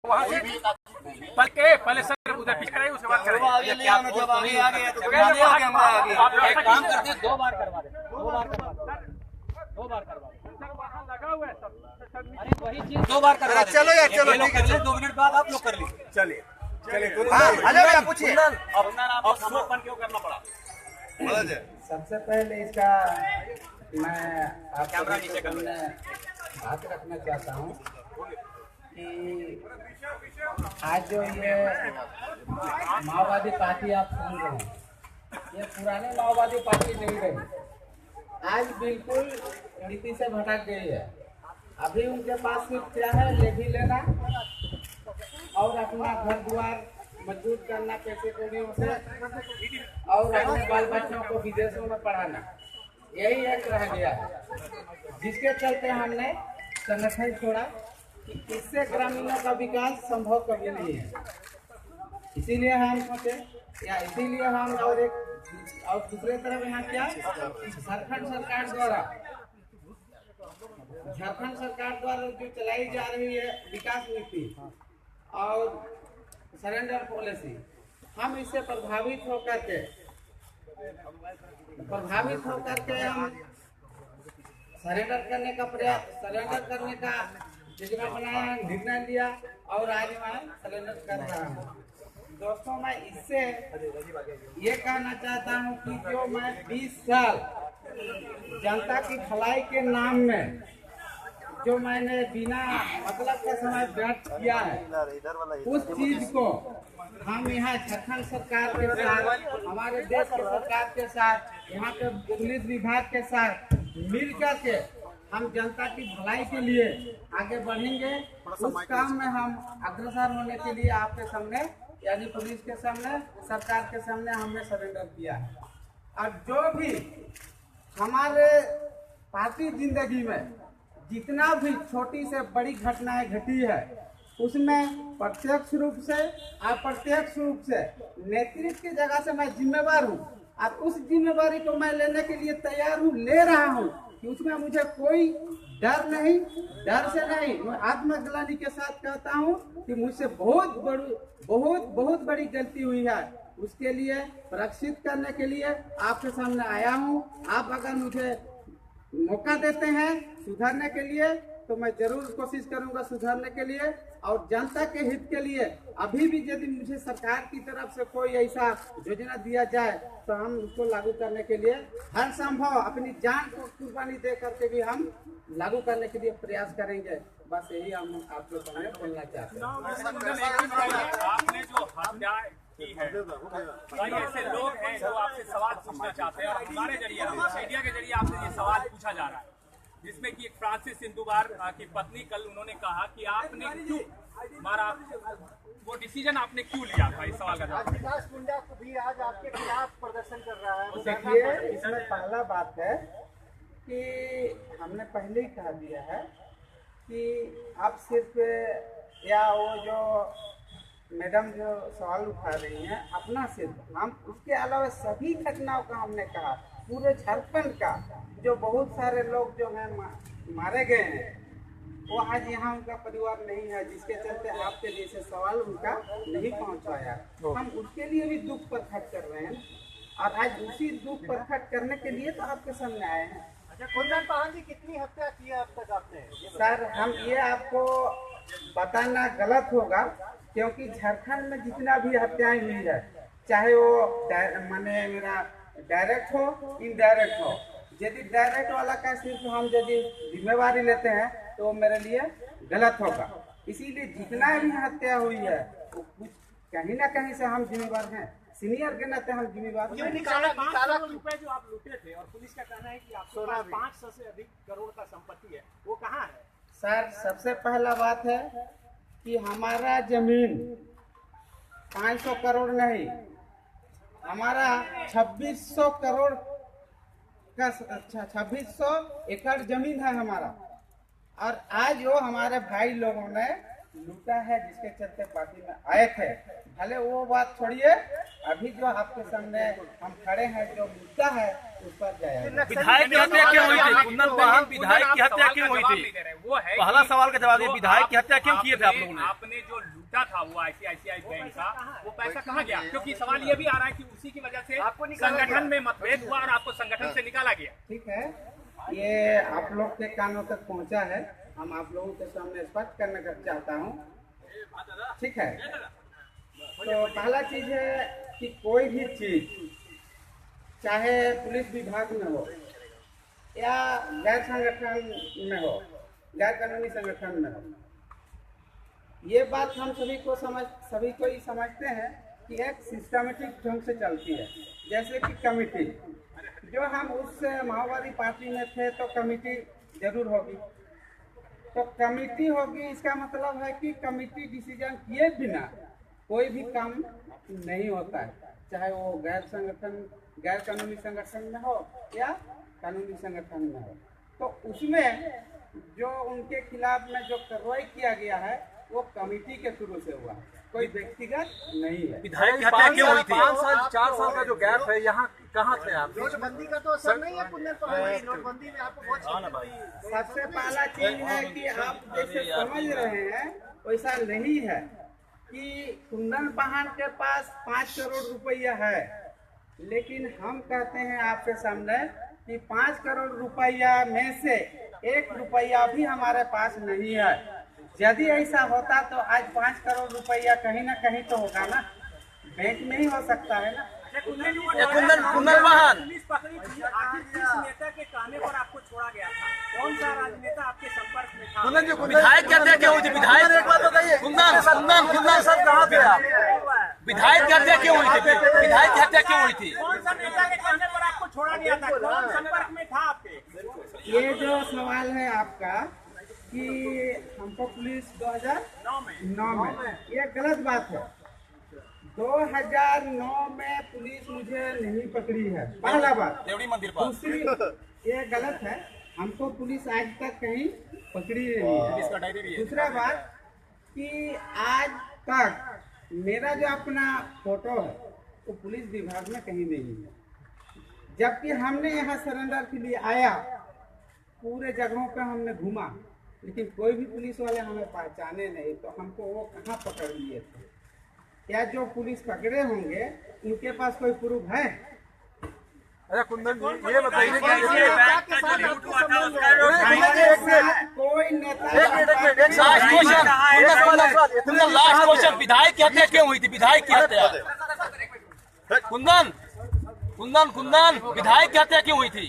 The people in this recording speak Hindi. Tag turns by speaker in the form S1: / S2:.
S1: वहाँ से पहले सर उधर पीछे रहे उसके बाद करेंगे।
S2: आप
S1: एक काम करते हैं, 2 बार करवा दे, 2 बार करवा दे, 2 बार करवा दे। वहाँ लगा हुआ है सब। अरे वही चीज 2 बार करवा दे।
S2: चलो यार, चलो
S1: ठीक है, 2 मिनट बाद आप लोग कर लीजिए।
S2: चलिए चलिए पूछिए
S1: आपको समर्पण क्यों करना पड़ा?
S3: सबसे पहले इसका मैं
S1: कैमरा नीचे कर लो।
S3: बात रखना चाहता हूँ कि आज जो ये माओवादी पार्टी आप सुन रहे हैं, ये पुराने माओवादी पार्टी नहीं रही। आज बिल्कुल नीति से भटक गई है। अभी उनके पास सिर्फ क्या है, ले भी लेना और अपना घर द्वार मजबूत करना पैसे कौड़ियों से, और अपने बाल बच्चों को विदेशों में पढ़ाना, यही एक रह गया है। जिसके चलते हमने संगठन छोड़ा कि इससे ग्रामीणों का विकास संभव कभी नहीं है। इसीलिए हम सोचे या इसीलिए हम और दूसरे तरफ यहाँ क्या, झारखंड सरकार द्वारा जो चलाई जा रही है विकास नीति और सरेंडर पॉलिसी, हम इससे प्रभावित होकर के हम सरेंडर करने का योजना बनाया, निर्णय लिया और आज मैं सरेंडर कर रहा हूँ। दोस्तों, मैं इससे ये कहना चाहता हूँ कि जो मैं 20 साल जनता की भलाई के नाम में जो मैंने बिना मतलब का समय व्यर्थ किया है, उस चीज को हम यहाँ झारखंड सरकार के साथ, हमारे देश के सरकार के साथ, यहाँ के पुलिस विभाग के साथ मिल करके हम जनता की भलाई के लिए आगे बढ़ेंगे। उस काम में हम अग्रसर होने के लिए आपके सामने यानी पुलिस के सामने, सरकार के सामने हमने सरेंडर किया है। और जो भी हमारे पार्टी जिंदगी में जितना भी छोटी से बड़ी घटनाएं घटी है, उसमें प्रत्यक्ष रूप से अप्रत्यक्ष रूप से नेतृत्व की जगह से मैं जिम्मेवार हूँ और उस जिम्मेवारी को मैं लेने के लिए तैयार हूँ, ले रहा हूँ कि उसमें मुझे कोई डर नहीं, डर से नहीं, मैं आत्मग्लानि के साथ कहता हूँ कि मुझसे बहुत बड़ी गलती हुई है। उसके लिए प्रशिक्षित करने के लिए आपके सामने आया हूँ। आप अगर मुझे मौका देते हैं सुधारने के लिए तो मैं जरूर कोशिश करूंगा सुधारने के लिए और जनता के हित के लिए। अभी भी यदि मुझे सरकार की तरफ से कोई ऐसा योजना दिया जाए तो हम उसको लागू करने के लिए हर संभव अपनी जान को कुर्बानी दे करके भी हम लागू करने के लिए प्रयास करेंगे। बस यही हम आप लोग बोलना चाहते हैं।
S1: आपने जो हत्या की है, कई ऐसे लोग हैं जो आपसे सवाल पूछना चाहते हैं और हमारे जरिए, मीडिया के जरिए आपसे ये सवाल पूछा जा रहा है, जिसमें कि एक फ्रांसिस सिंधुबार की पत्नी कल उन्होंने कहा कि आपने क्यों मारा, वो डिसीजन आपने क्यों लिया था? इस सवाल का जवाब।
S2: विकास मुंडा को भी आज आपके खिलाफ प्रदर्शन कर रहा है।
S3: देखिए, इसमें पहला बात है कि हमने पहले ही कहा दिया है कि आप सिर्फ या वो जो मैडम जो सवाल उठा रही हैं अपना सिर्फ, हम उसके अलावा सभी घटनाओं का हमने कहा, पूरे झारखंड का जो बहुत सारे लोग जो हैं मारे गए हैं, वो आज यहाँ उनका परिवार नहीं है, जिसके चलते आपके जैसे सवाल उनका नहीं पहुँच पाया। हम उसके लिए भी दुख प्रकट कर रहे हैं और आज उसी दुख प्रकट करने के लिए तो आपके सामने आए हैं।
S2: अच्छा, कुंदन पाहन जी कितनी हत्या की है अब तक आपने?
S3: सर, हम ये आपको बताना गलत होगा क्योंकि झारखंड में जितना भी हत्याएं हुई है, चाहे वो माने मेरा डायरेक्ट हो इनडायरेक्ट हो, यदि डायरेक्ट वाला का सिर्फ हम यदि जिम्मेवारी लेते हैं तो वो मेरे लिए गलत होगा। इसीलिए जितना भी हत्या हुई है वो कुछ कहीं ना कहीं से हम जिम्मेवार हैं, सीनियर के नाते हम जिम्मेवार हैं।
S2: निकाला
S1: रुपए जो आप लूटे थे और पुलिस का कहना है कि आपके पास 500 से अधिक करोड़ का संपत्ति है, वो कहाँ है?
S3: सर, सबसे पहला बात है कि हमारा जमीन 500 करोड़ नहीं, हमारा 2600 करोड़ का 2600 एकड़ जमीन है हमारा। और आज वो हमारे भाई लोगों ने लूटा है, जिसके चलते पार्टी में आए थे। भले वो बात छोड़िए, अभी जो आपके सामने हम खड़े हैं, जो मुद्दा है उस पर जाएगा।
S4: विधायक की हत्या क्यों हुई थी? कुंदन वाहन विधायक की हत्या क्यों हुई थी?
S1: वो है
S4: पहला सवाल का जवाब दिए, विधायक की हत्या क्यों किए थे आप लोगों ने?
S1: आपने जो लूटा था वो आईसीआईसीआई बैंक का, वो पैसा कहाँ गया? क्योंकि सवाल ये भी आ रहा है कि उसी की वजह से संगठन में मतभेद हुआ और आपको संगठन से निकाला गया।
S3: ठीक है, ये आप लोग के कानों तक पहुंचा है, हम आप लोगों के सामने स्पष्ट करने का चाहता हूँ। ठीक है, तो पहला चीज है कि कोई भी चीज, चाहे पुलिस विभाग में हो या गैर संगठन में हो, गैर कानूनी संगठन में हो, ये बात हम सभी को ही समझते हैं कि एक सिस्टमेटिक ढंग से चलती है। जैसे कि कमेटी, जो हम उस माओवादी पार्टी में थे तो कमेटी जरूर होगी, तो कमेटी होगी, इसका मतलब है कि कमेटी डिसीजन किए बिना कोई भी काम नहीं होता है, चाहे वो गैर कानूनी संगठन में हो या कानूनी संगठन में हो। तो उसमें जो उनके खिलाफ में जो कार्रवाई किया गया है वो कमेटी के शुरू से हुआ, कोई व्यक्तिगत नहीं है।
S4: विधायक की हत्या क्यों हुई थी?
S5: 5 साल 4 साल का जो गैप है, यहाँ कहाँ थे आप?
S2: नोटबंदी का तो असर नहीं है कुंदन पर, नोटबंदी में आपको बहुत
S3: सबसे पहला चीज है कि आप जैसे समझ रहे हैं वैसा नहीं है कि कुंदन पहाड़ के पास 5 करोड़ रुपया है, लेकिन हम कहते हैं आपके सामने कि 5 करोड़ रुपया में से 1 रुपया भी हमारे पास नहीं है। यदि ऐसा होता तो आज 5 करोड़ रुपया कहीं ना कहीं तो होगा ना, बैंक में ही हो सकता है ना।
S4: कुंदन वाहन
S1: पुलिस पकड़ी थी, आखिर किस नेता के कहने पर आपको छोड़ा गया था? कौन सा राजनेता आपके संपर्क में था?
S4: विधायक की हत्या क्यों हुई थी? विधायक एक बात बताइए, कुंदन सर कहाँ थे आप? विधायक की हत्या क्यों हुई थी? विधायक की हत्या क्यों हुई थी?
S1: कौन सा नेता के कहने पर आपको छोड़ा गया था? कौन संपर्क में था आपके?
S3: ये जो सवाल है आपका कि हमको पुलिस 2009 में, ये गलत बात है। 2009 में पुलिस मुझे नहीं पकड़ी है, पहला बात।
S4: देवड़ी मंदिर पर।
S3: दूसरी, ये गलत है, हमको पुलिस आज तक कहीं पकड़ी नहीं है। दूसरा बात कि आज तक मेरा जो अपना फोटो है वो पुलिस विभाग में कहीं नहीं है, जबकि हमने यहाँ सरेंडर के लिए आया, पूरे जगहों पे हमने घूमा, लेकिन कोई भी पुलिस वाले हमें पहचाने नहीं, तो हमको वो कहाँ पकड़ लिए थे? क्या जो पुलिस पकड़े होंगे उनके पास कोई प्रूफ है?
S5: अच्छा कुंदन जी, ये बताइए कि
S3: कोई नेता
S4: लास्ट क्वेश्चन, विधायक की हत्या क्यों हुई थी? विधायक की हत्या, कुंदन विधायक की हत्या क्यों हुई थी?